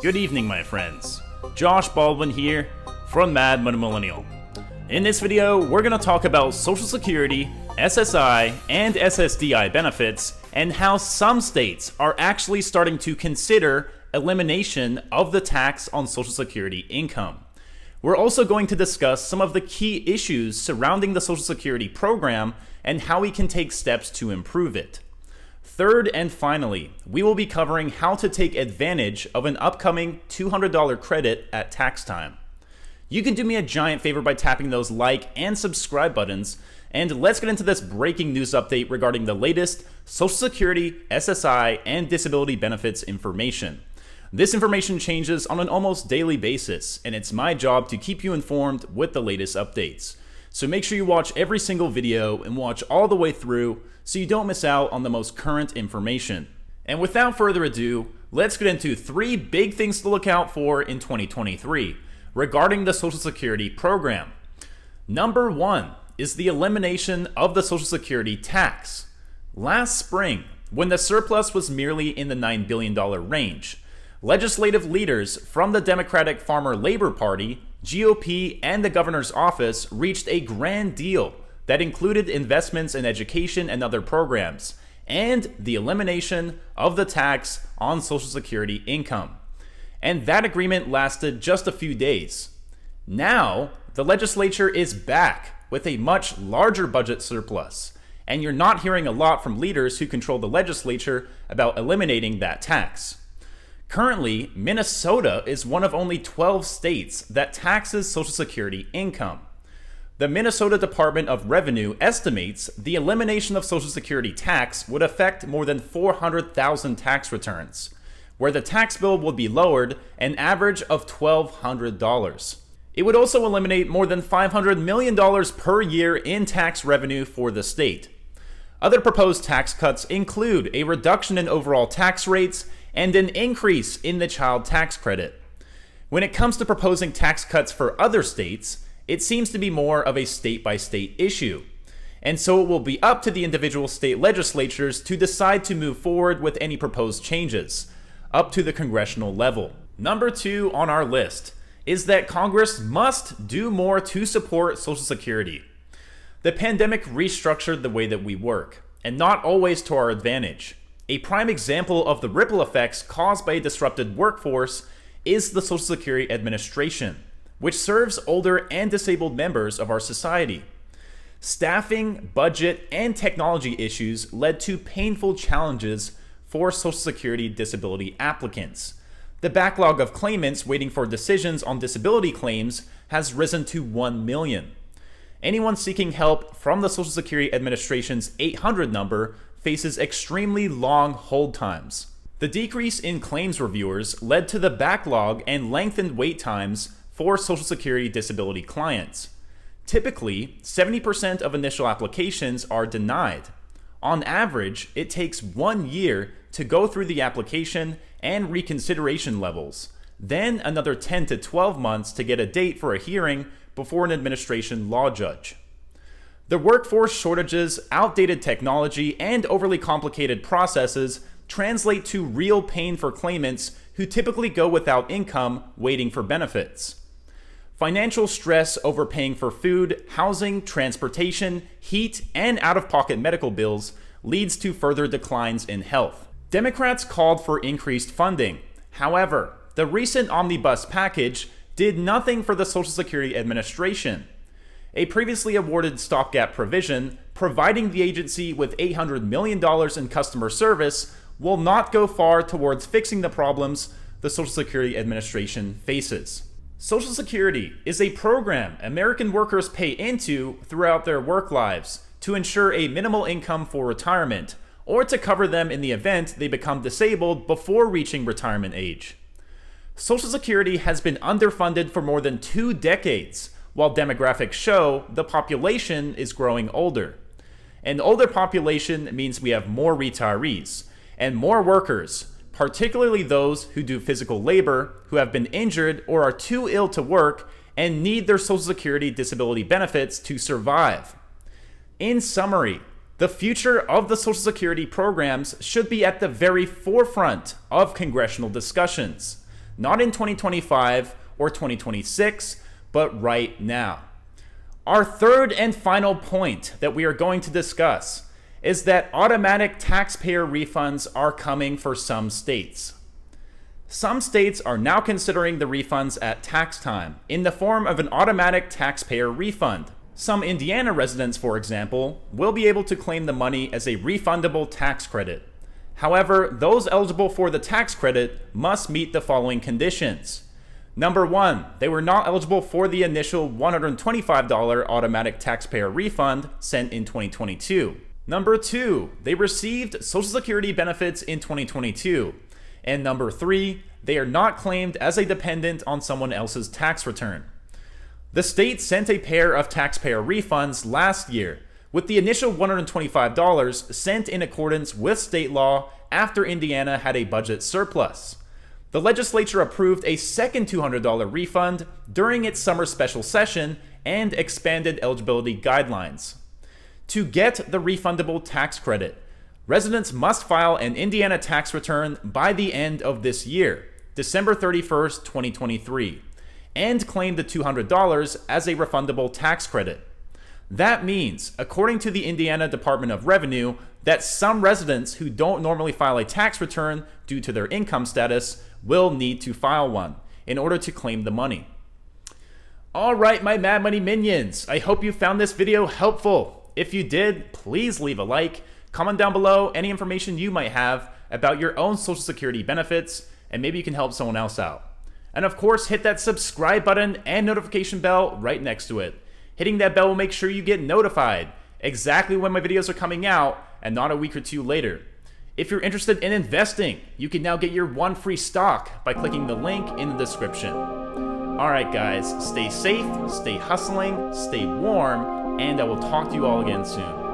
Good evening, my friends. Josh Baldwin here from Mad Money Millennial. In this video, we're going to talk about Social Security, SSI, and SSDI benefits, and how some states are actually starting to consider elimination of the tax on Social Security income. We're also going to discuss some of the key issues surrounding the Social Security program and how we can take steps to improve it. Third and finally, we will be covering how to take advantage of an upcoming $200 credit at tax time. You can do me a giant favor by tapping those like and subscribe buttons, and let's get into this breaking news update regarding the latest Social Security, SSI, and disability benefits information. This information changes on an almost daily basis, and it's my job to keep you informed with the latest updates. So make sure you watch every single video and watch all the way through so you don't miss out on the most current information. And without further ado, let's get into 3 big things to look out for in 2023 regarding the Social Security program. Number 1 is the elimination of the Social Security tax. Last spring, when the surplus was merely in the $9 billion range, legislative leaders from the Democratic Farmer Labor Party, GOP, and the governor's office reached a grand deal that included investments in education and other programs, and the elimination of the tax on Social Security income. And that agreement lasted just a few days. Now, the legislature is back with a much larger budget surplus, and you're not hearing a lot from leaders who control the legislature about eliminating that tax. Currently, Minnesota is one of only 12 states that taxes Social Security income. The Minnesota Department of Revenue estimates the elimination of Social Security tax would affect more than 400,000 tax returns, where the tax bill would be lowered an average of $1,200. It would also eliminate more than $500 million per year in tax revenue for the state. Other proposed tax cuts include a reduction in overall tax rates and an increase in the child tax credit. When it comes to proposing tax cuts for other states, it seems to be more of a state-by-state issue, and so it will be up to the individual state legislatures to decide to move forward with any proposed changes, up to the congressional level. Number 2 on our list is that Congress must do more to support Social Security. The pandemic restructured the way that we work, and not always to our advantage. A prime example of the ripple effects caused by a disrupted workforce is the Social Security Administration, which serves older and disabled members of our society. Staffing, budget, and technology issues led to painful challenges for Social Security disability applicants. The backlog of claimants waiting for decisions on disability claims has risen to 1 million. Anyone seeking help from the Social Security Administration's 800 number faces extremely long hold times. The decrease in claims reviewers led to the backlog and lengthened wait times for Social Security disability clients. Typically, 70% of initial applications are denied. On average, it takes 1 year to go through the application and reconsideration levels, then another 10 to 12 months to get a date for a hearing before an administration law judge. The workforce shortages, outdated technology, and overly complicated processes translate to real pain for claimants who typically go without income waiting for benefits. Financial stress over paying for food, housing, transportation, heat, and out-of-pocket medical bills leads to further declines in health. Democrats called for increased funding. However, the recent omnibus package did nothing for the Social Security Administration. A previously awarded stopgap provision providing the agency with $800 million in customer service will not go far towards fixing the problems the Social Security Administration faces. Social Security is a program American workers pay into throughout their work lives to ensure a minimal income for retirement, or to cover them in the event they become disabled before reaching retirement age. Social Security has been underfunded for more than 2 decades, while demographics show the population is growing older. An older population means we have more retirees and more workers, particularly those who do physical labor, who have been injured or are too ill to work and need their Social Security disability benefits to survive. In summary, the future of the Social Security programs should be at the very forefront of congressional discussions, not in 2025 or 2026, but right now. Our third and final point that we are going to discuss is that automatic taxpayer refunds are coming for some states. Some states are now considering the refunds at tax time in the form of an automatic taxpayer refund. Some Indiana residents, for example, will be able to claim the money as a refundable tax credit. However, those eligible for the tax credit must meet the following conditions. Number 1, they were not eligible for the initial $125 automatic taxpayer refund sent in 2022. Number 2, they received Social Security benefits in 2022. And number 3, they are not claimed as a dependent on someone else's tax return. The state sent a pair of taxpayer refunds last year, with the initial $125 sent in accordance with state law after Indiana had a budget surplus. The legislature approved a second $200 refund during its summer special session and expanded eligibility guidelines. To get the refundable tax credit, residents must file an Indiana tax return by the end of this year, December 31st, 2023, and claim the $200 as a refundable tax credit. That means, according to the Indiana Department of Revenue, that some residents who don't normally file a tax return due to their income status will need to file one in order to claim the money. Alright, my Mad Money minions, I hope you found this video helpful. If you did, please leave a like, comment down below any information you might have about your own Social Security benefits, and maybe you can help someone else out. And of course, hit that subscribe button and notification bell right next to it. Hitting that bell will make sure you get notified exactly when my videos are coming out and not a week or two later. If you're interested in investing, you can now get your one free stock by clicking the link in the description. Alright guys, stay safe, stay hustling, stay warm, and I will talk to you all again soon.